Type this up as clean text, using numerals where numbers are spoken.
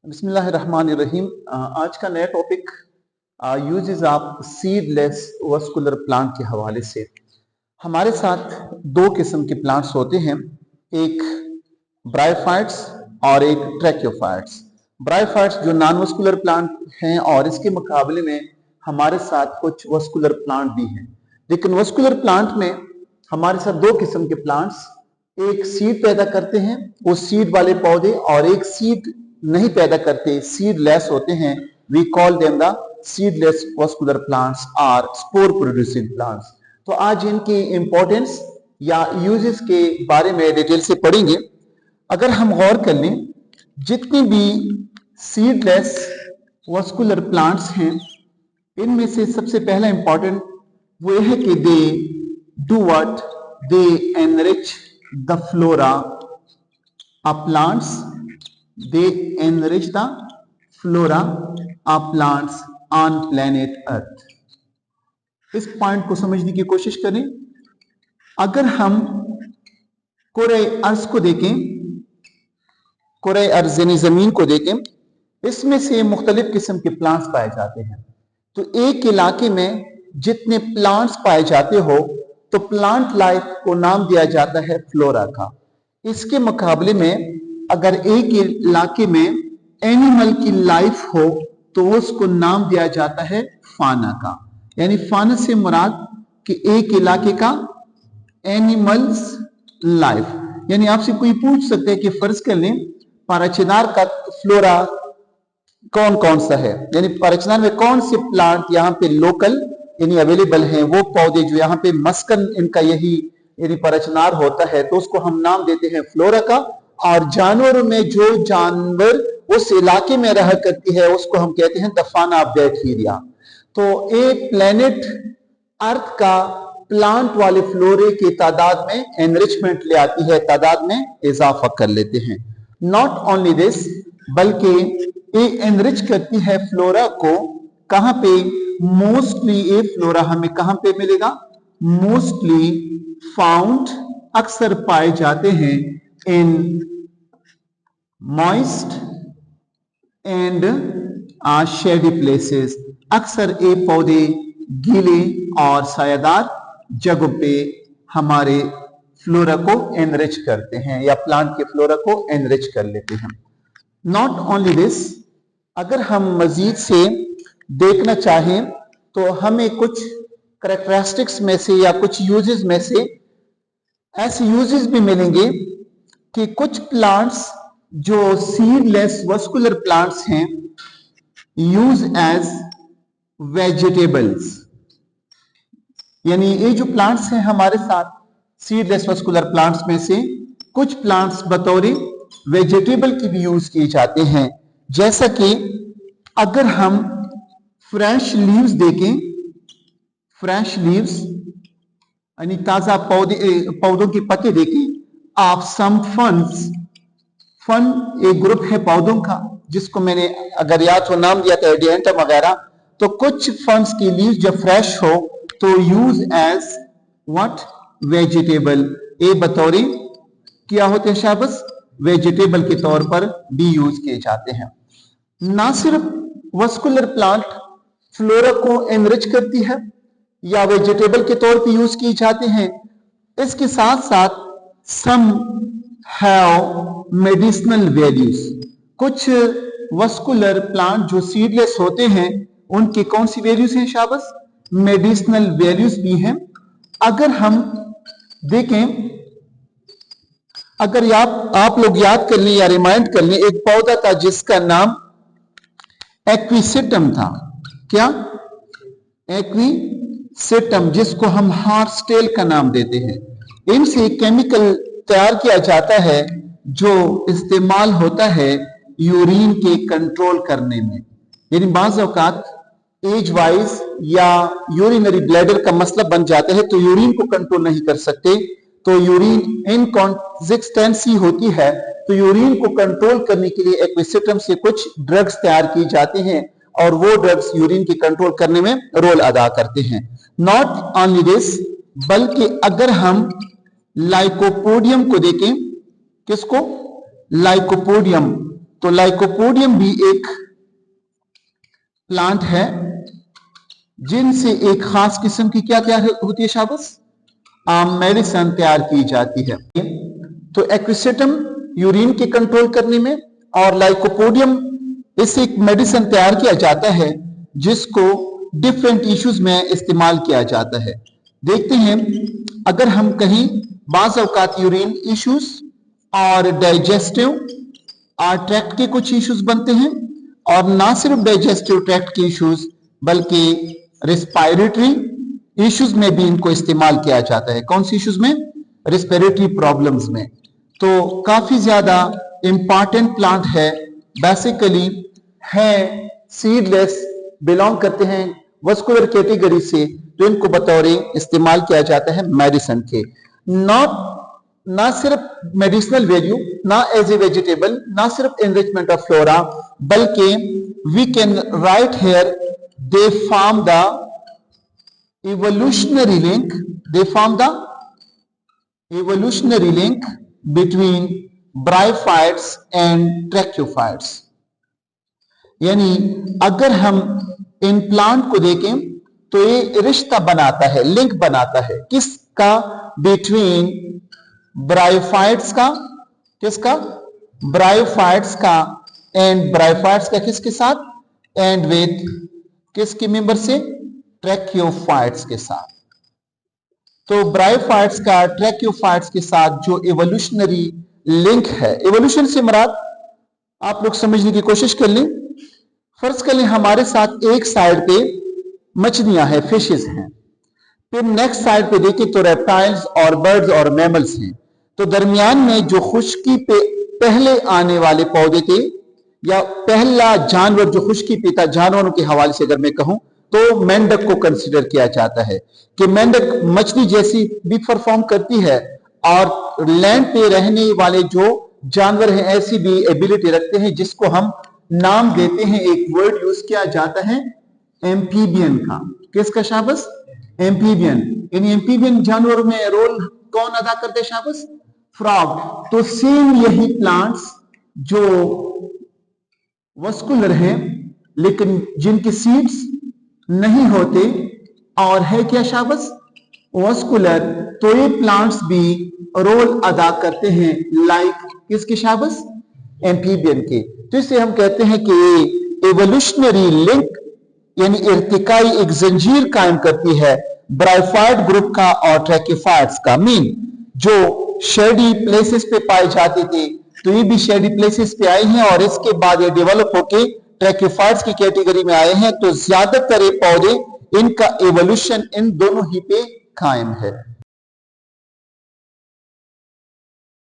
बिस्मिल्लाहिर्रहमानिर्रहीम। आज का नया topic uses of seedless vascular plant के हवाले से। हमारे साथ दो किस्म के प्लांट्स होते हैं, एक ब्रायोफाइट्स और एक ट्रैकियोफाइट्स। ब्रायोफाइट्स जो नॉन वस्कुलर प्लांट हैं और इसके मुकाबले में हमारे साथ कुछ वस्कुलर प्लांट भी हैं। लेकिन वस्कुलर प्लांट में हमारे साथ दो किस्म के प्लांट्स, एक सीड पैदा करते हैं वो सीड वाले पौधे, और एक सीड नहीं पैदा करते, सीडलेस होते हैं। We call them the seedless vascular plants और स्पोर प्रोड्यूसिंग प्लांट्स। तो आज इनकी इंपॉर्टेंस या यूजेस के बारे में डिटेल से पढ़ेंगे। अगर हम गौर कर लें, जितनी भी सीडलेस वस्कुलर प्लांट्स हैं, इनमें से सबसे पहला इंपॉर्टेंट वो यह है कि they do what, they enrich the flora of plants, they enrich the flora of plants on planet earth। इस पॉइंट को समझने की कोशिश करें। अगर हम कुरे अर्ज को देखें, कुरे अर्ज यानी जमीन को देखें, इसमें से मुख्तलिफ किस्म के प्लांट्स पाए जाते हैं। तो एक इलाके में जितने प्लांट्स पाए जाते हो तो प्लांट लाइफ को नाम दिया जाता है फ्लोरा का। इसके मुकाबले में अगर एक इलाके में एनिमल की लाइफ हो तो उसको नाम दिया जाता है फाना का। यानी फाना से मुराद कि एक इलाके का एनिमल्स लाइफ। यानी आपसे कोई पूछ सकता है कि फर्ज कर लें पाराचिनार का फ्लोरा कौन कौन सा है, यानी पाराचिनार में कौन से प्लांट यहाँ पे लोकल यानी अवेलेबल हैं, वो पौधे जो यहाँ पे मस्कन इनका यही यानी पाराचिनार होता है, तो उसको हम नाम देते हैं फ्लोरा का। और जानवरों में जो जानवर उस इलाके में रह करती है उसको हम कहते हैं द फाना ऑफ दैट एरिया। तो एक प्लेनेट अर्थ का प्लांट वाले फ्लोरे की तादाद में एनरिचमेंट ले आती है, तादाद में इजाफा कर लेते हैं। नॉट ओनली दिस, बल्कि ये एनरिच करती है फ्लोरा को। कहां पे? मोस्टली ये फ्लोरा हमें कहां पे मिलेगा? मोस्टली फाउंड, अक्सर पाए जाते हैं in moist and shady places. अक्सर ये पौधे गीले और सायादार जगहों पे हमारे फ्लोरा को एनरिच करते हैं या प्लांट के फ्लोरा को एनरिच कर लेते हैं। नॉट ओनली दिस, अगर हम मजीद से देखना चाहें तो हमें कुछ कैरेक्टरिस्टिक्स में से या कुछ यूजेस में से ऐसे यूजेस भी मिलेंगे कि कुछ प्लांट्स जो सीडलेस वस्कुलर प्लांट्स हैं यूज एज वेजिटेबल्स। यानी ये जो प्लांट्स हैं हमारे साथ सीडलेस वस्कुलर प्लांट्स में से कुछ प्लांट्स बतौर वेजिटेबल की भी यूज किए जाते हैं। जैसा कि अगर हम फ्रेश लीव्स देखें, फ्रेश लीव्स यानी ताजा पौधों के पत्ते देखें आप, सम फंड्स, फन एक ग्रुप है पौधों का जिसको मैंने अगर याद हो नाम दिया था एडिएंटम वगैरह। तो कुछ फंड्स की लीव्स जब फ्रेश हो तो यूज एज व्हाट, वेजिटेबल। ये बतौरी क्या होते हैं शाबस, वेजिटेबल के तौर पर भी यूज किए जाते हैं। ना सिर्फ वस्कुलर प्लांट फ्लोरा को एनरिच करती है या वेजिटेबल के तौर पर यूज किए जाते हैं, इसके साथ साथ सम हैव मेडिसिनल वैल्यूज। कुछ वस्कुलर प्लांट जो सीडलेस होते हैं उनकी कौन सी वैल्यूज हैं शाबस? मेडिसिनल वैल्यूज भी हैं। अगर हम देखें, अगर आप लोग याद कर लें या रिमाइंड कर लें, एक पौधा था जिसका नाम एक्विसेटम था। क्या? एक्विसेटम, जिसको हम हॉर्स टेल का नाम देते हैं। इनसे केमिकल तैयार किया जाता है जो इस्तेमाल होता है यूरिन के कंट्रोल करने में। यानी बाज़ औकात एज वाइज या यूरिनरी ब्लैडर का मसला बन जाता है तो यूरिन को कंट्रोल नहीं कर सकते, तो यूरिन इनकॉन्सिस्टेंसी होती है, तो यूरिन को कंट्रोल करने के लिए एक्विसेटम से कुछ ड्रग्स तैयार की जाती हैं और वो ड्रग्स यूरिन की कंट्रोल करने में रोल अदा करते हैं। नॉट ओनली दिस, बल्कि अगर हम लाइकोपोडियम को देखें, किसको? लाइकोपोडियम, तो लाइकोपोडियम भी एक प्लांट है जिनसे एक खास किस्म की क्या तैयार होती है शाबाश, मेडिसिन तैयार की जाती है। तो एक्विसेटम यूरिन के कंट्रोल करने में और लाइकोपोडियम इससे एक मेडिसिन तैयार किया जाता है जिसको डिफरेंट इश्यूज में इस्तेमाल किया जाता है। देखते हैं, अगर हम कहीं बाज़ औकात यूरिन इश्यूज और डाइजेस्टिव ट्रैक्ट के कुछ इश्यूज बनते हैं, और ना सिर्फ डाइजेस्टिव ट्रैक्ट के इश्यूज बल्कि रेस्पिरेटरी इश्यूज में भी इनको इस्तेमाल किया जाता है। कौन सी इश्यूज में? रेस्पिरेटरी प्रॉब्लम्स में। तो काफी ज्यादा इंपॉर्टेंट प्लांट है, बेसिकली है सीडलेस, बिलोंग करते हैं वस्कुलर कैटेगरी से, तो इनको बतौर इस्तेमाल किया जाता है मेडिसिन के। ना सिर्फ मेडिसिनल वैल्यू, ना एज ए वेजिटेबल, ना सिर्फ एनरिचमेंट ऑफ फ्लोरा, बल्कि we can write here they form the evolutionary link, they form the evolutionary link between bryophytes and trachophytes। यानी अगर हम इन प्लांट को देखें तो ये रिश्ता बनाता है, लिंक बनाता है, किसका? बिटवीन ब्रायोफाइट्स का, किसका? ब्रायोफाइट्स का, एंड ब्रायोफाइट्स का किसके साथ? एंड विद किसके मेंबर से? ट्रैकियोफाइट्स के साथ। तो ब्रायोफाइट्स का ट्रैकियोफाइट्स के साथ जो एवोल्यूशनरी लिंक है, एवोल्यूशन से मुराद आप लोग समझने की कोशिश कर लें। फर्ज कर लें हमारे साथ एक साइड पे मछलियां हैं, फिशेस हैं, फिर नेक्स्ट साइड पे देखें तो रेप्टाइल्स और बर्ड्स और मैमल्स हैं। तो दरमियान में जो खुश्की पे पहले आने वाले पौधे थे, या पहला जानवर जो खुश्की पीता, जानवरों के हवाले से अगर मैं कहूं तो मेंढक को कंसीडर किया जाता है कि मेंढक मछली जैसी भी परफॉर्म करती है, और लैंड पे रहने वाले जो जानवर हैं ऐसी भी एबिलिटी रखते हैं, जिसको हम नाम देते हैं, एक वर्ड यूज किया जाता है एम्फीबियन का। किसका शाबाश? एम्फीबियन। इन एम्फीबियन जानवरों में रोल कौन अदा करते हैं शाबाश? फ्रॉग। तो सेम यही प्लांट्स जो वस्कुलर हैं लेकिन जिनकी सीड्स नहीं होते और है क्या शाबाश? वस्कुलर। तो ये प्लांट्स भी रोल अदा करते हैं लाइक किसके शाबाश? एम्फीबियन के। तो इसे हम कहते हैं कि एवोल्यूशनरी लिंक यानी इर्तिकाई एक जंजीर कायम करती है ब्रायोफाइट ग्रुप का और ट्रैकियोफाइट्स का। मीन जो शेडी प्लेसेस पे पाए जाते थे तो ये भी शेडी प्लेसेस पे आए हैं, और इसके बाद ये डेवलप होके ट्रैकियोफाइट्स की कैटेगरी में आए हैं। तो ज्यादातर पौधे, इनका एवोल्यूशन इन दोनों ही पे कायम है।